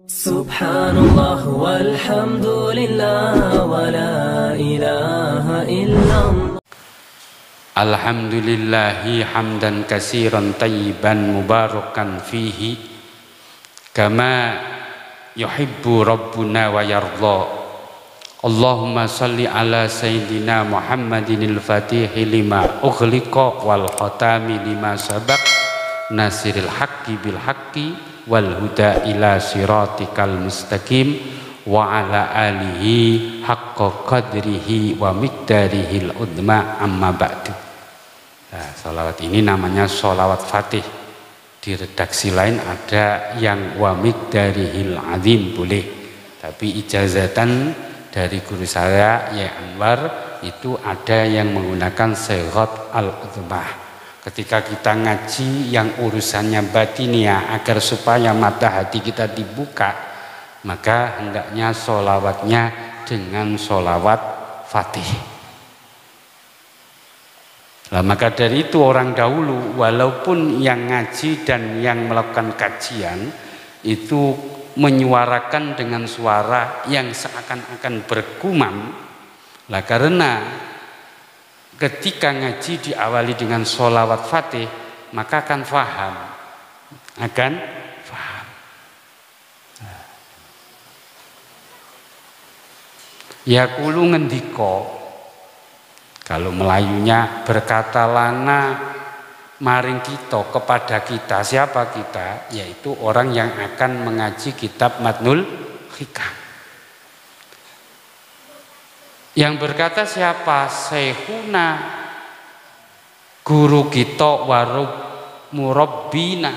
Subhanallah walhamdulillah wa la ilaha illallah. Alhamdulillahi hamdan katsiran tayyiban mubarakan fihi kama yuhibbu rabbuna wa yarda. Allahumma salli ala sayyidina Muhammadinil fatihi lima ughliqa wal khatami lima sabaq nasiril haqqi bil haqqi wal huda ila siratikal mustaqim wa ala alihi haqqa qadrihi wa miqdarihil udma amma ba'du. Nah, sholawat ini namanya sholawat fatih. Di redaksi lain ada yang wa miqdarihil azim boleh, tapi ijazatan dari guru saya Ya Anwar itu ada yang menggunakan sighat al-udmah. Ketika kita ngaji yang urusannya batinia agar supaya mata hati kita dibuka, maka hendaknya sholawatnya dengan sholawat fatih. Nah, maka dari itu orang dahulu walaupun yang ngaji dan yang melakukan kajian itu menyuarakan dengan suara yang seakan-akan bergumam, lah karena ketika ngaji diawali dengan sholawat fatih maka akan faham, Ya kulu ngendiko, kalau Melayunya berkata lana maring kita, kepada kita. Siapa kita? Yaitu orang yang akan mengaji kitab Matnul Hikam. Yang berkata siapa? Syekhuna, guru kita, warub murabbina,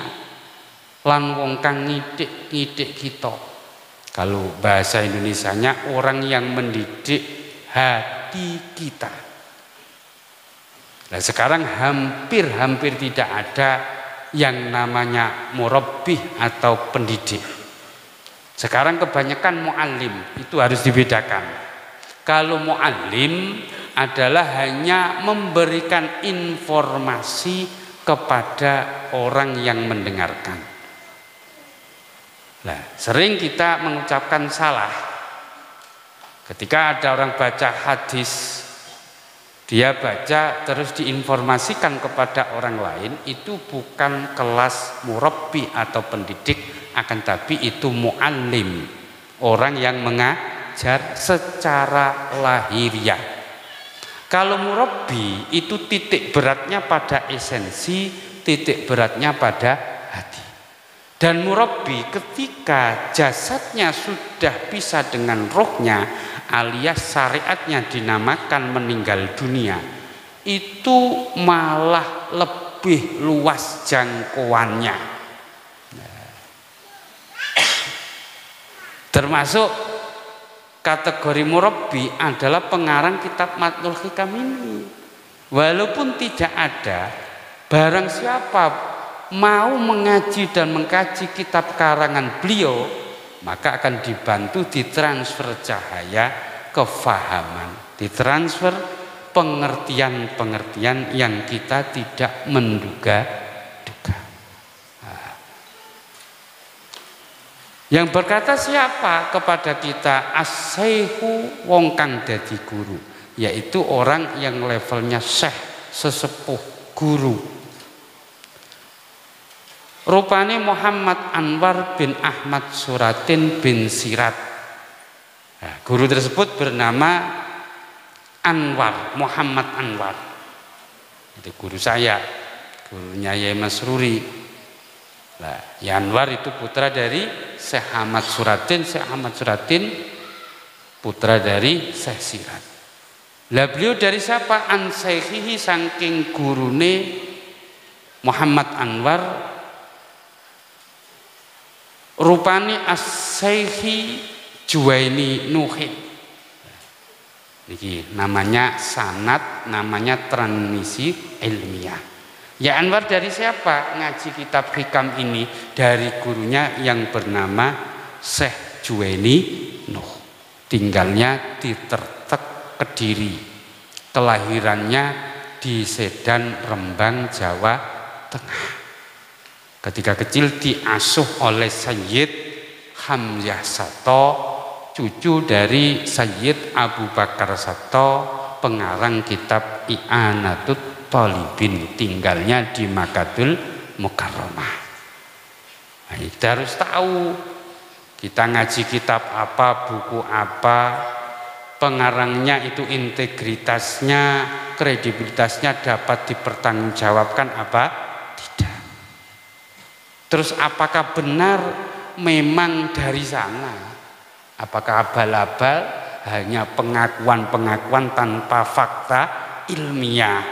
lan wong kang ngidik kita. Kalau bahasa Indonesianya orang yang mendidik hati kita. Nah, sekarang hampir tidak ada yang namanya murabbih atau pendidik. Sekarang kebanyakan muallim, itu harus dibedakan. Kalau muallim adalah hanya memberikan informasi kepada orang yang mendengarkan. Nah, sering kita mengucapkan salah. Ketika ada orang baca hadis, dia baca terus diinformasikan kepada orang lain, itu bukan kelas murabbi atau pendidik, akan tapi itu muallim, orang yang mengajar secara lahiriah. Kalau murabbi itu titik beratnya pada esensi, titik beratnya pada hati. Dan murabbi ketika jasadnya sudah bisa dengan rohnya, alias syariatnya dinamakan meninggal dunia, itu malah lebih luas jangkauannya. Termasuk kategori murabbi adalah pengarang kitab Matnul Hikam ini. Walaupun tidak ada, barang siapa mau mengaji dan mengkaji kitab karangan beliau, maka akan dibantu ditransfer cahaya kefahaman, ditransfer pengertian-pengertian yang kita tidak menduga-duga. Yang berkata siapa kepada kita? As-syekhu, wong kang dadi guru, yaitu orang yang levelnya syekh, sesepuh, guru. Rupane Muhammad Anwar bin Ahmad Suratin bin Sirat. Nah, guru tersebut bernama Anwar, Muhammad Anwar. Itu guru saya, gurunya Yai Masruri. Nah, Ya Anwar itu putra dari Syekh Ahmad Suratin, Syekh Ahmad Suratin putra dari Syekh Sirat. Lah beliau dari siapa? An Syekhihi, saking gurune Muhammad Anwar. Rupani as-Syekhi Juwaini Nuhin. Ini namanya sanad, namanya transmisi ilmiah. Ya Anwar dari siapa? Ngaji kitab Hikam ini dari gurunya yang bernama Syekh Juwaini Nuh. Tinggalnya di Tertek, Kediri. Kelahirannya di Sedan, Rembang, Jawa Tengah. Ketika kecil diasuh oleh Sayyid Hamzah Sato, cucu dari Sayyid Abu Bakar Sato, pengarang kitab I'anatut Thalibin, tinggalnya di Makkahul Mukarramah. Nah, kita harus tahu, kita ngaji kitab apa, buku apa, pengarangnya itu integritasnya, kredibilitasnya dapat dipertanggungjawabkan apa tidak. Terus apakah benar memang dari sana? Apakah abal-abal hanya pengakuan-pengakuan tanpa fakta ilmiah?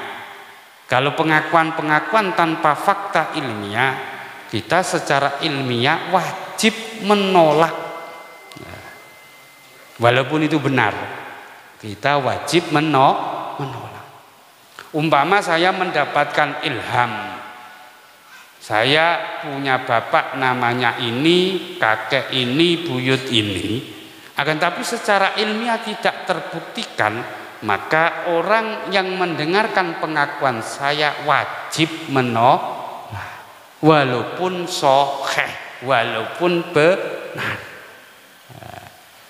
Kalau pengakuan-pengakuan tanpa fakta ilmiah, kita secara ilmiah wajib menolak. Walaupun itu benar, kita wajib menolak. Umpama saya mendapatkan ilham, saya punya bapak namanya ini, kakek ini, buyut ini, akan tapi secara ilmiah tidak terbuktikan, maka orang yang mendengarkan pengakuan saya wajib menolak, walaupun sahih, walaupun benar.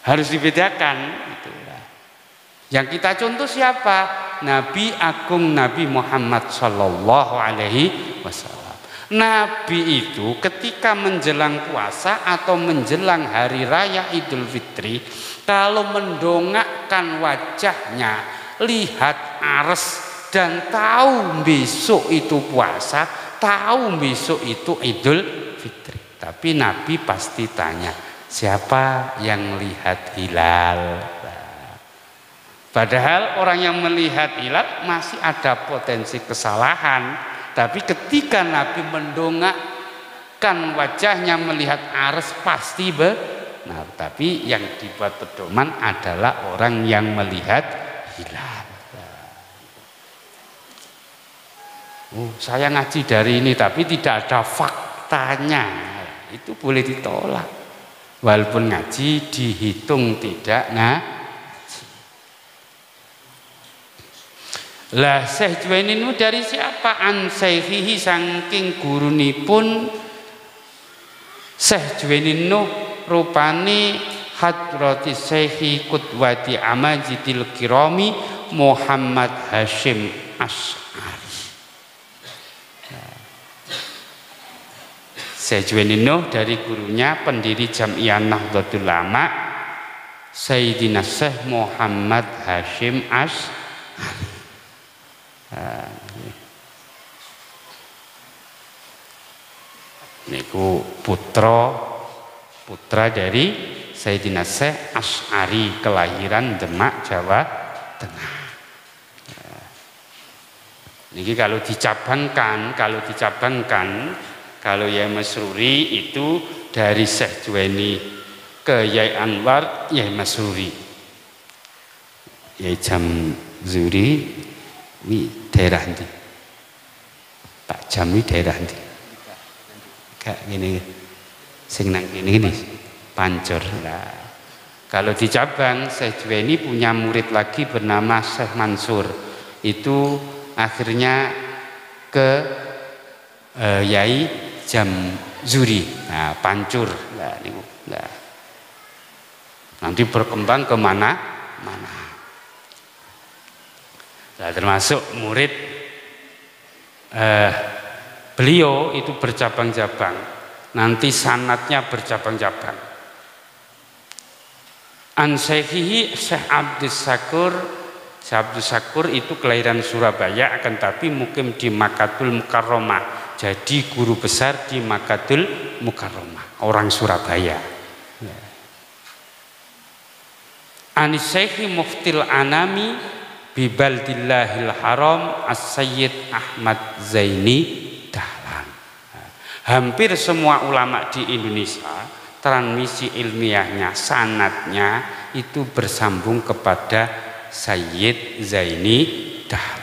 Harus dibedakan. Yang kita contoh siapa? Nabi Agung Nabi Muhammad Sallallahu Alaihi Wasallam. Nabi itu ketika menjelang puasa atau menjelang hari raya Idul Fitri, kalau mendongakkan wajahnya, lihat ares dan tahu besok itu puasa, tahu besok itu Idul Fitri. Tapi Nabi pasti tanya, siapa yang lihat hilal? Padahal orang yang melihat hilal masih ada potensi kesalahan. Tapi ketika Nabi mendongakkan wajahnya melihat ares pasti benar. Tapi yang dibuat pedoman adalah orang yang melihat hilal. Oh, saya ngaji dari ini tapi tidak ada faktanya. Itu boleh ditolak. Walaupun ngaji dihitung tidak ngaji. Lah Syekh Juwaininu dari siapa? An Syekhihi, saking gurunipun Syekh Juwaininu rupani hadrati Syekhi Qudwati Amajidil Kirami Muhammad Hashim Asy'ari. Syekh Juwaininu dari gurunya pendiri Jam'iyah Nahdlatul Ulama Sayyidina Syekh Muhammad Hashim Asy'ari. Niku putra dari Sayyidina Syekh Asy'ari, kelahiran Demak, Jawa Tengah. Niki kalau dicabangkan, kalau Yai Masruri itu dari Syekh Juwaini ke Yai Anwar, Yai Masruri, Yai Jamzuri. Wi daerah ndi? Pak Jami daerah ndi? Gak ngene. Sing nang kene iki Pancur. Nah, kalau di cabang Syekh Juwaini punya murid lagi bernama Syekh Mansur. Itu akhirnya ke Yai Jamzuri. Nah, Pancur. Nah, niku. Nah. Nanti berkembang ke mana-mana. Nah, termasuk murid beliau itu bercabang-cabang, nanti sanatnya bercabang-cabang. An Syekhihi Syekh Abdus Syakur. Syekh Abdus Syakur itu kelahiran Surabaya, akan tapi mukim di Makkahul Mukarramah, jadi guru besar di Makkahul Mukarramah, orang Surabaya. An Syekhi Muftil Anami Bibaldillahil Haram As-Sayyid Ahmad Zaini Dahlan. Hampir semua ulama di Indonesia transmisi ilmiahnya, sanadnya itu bersambung kepada Sayyid Zaini Dahlan.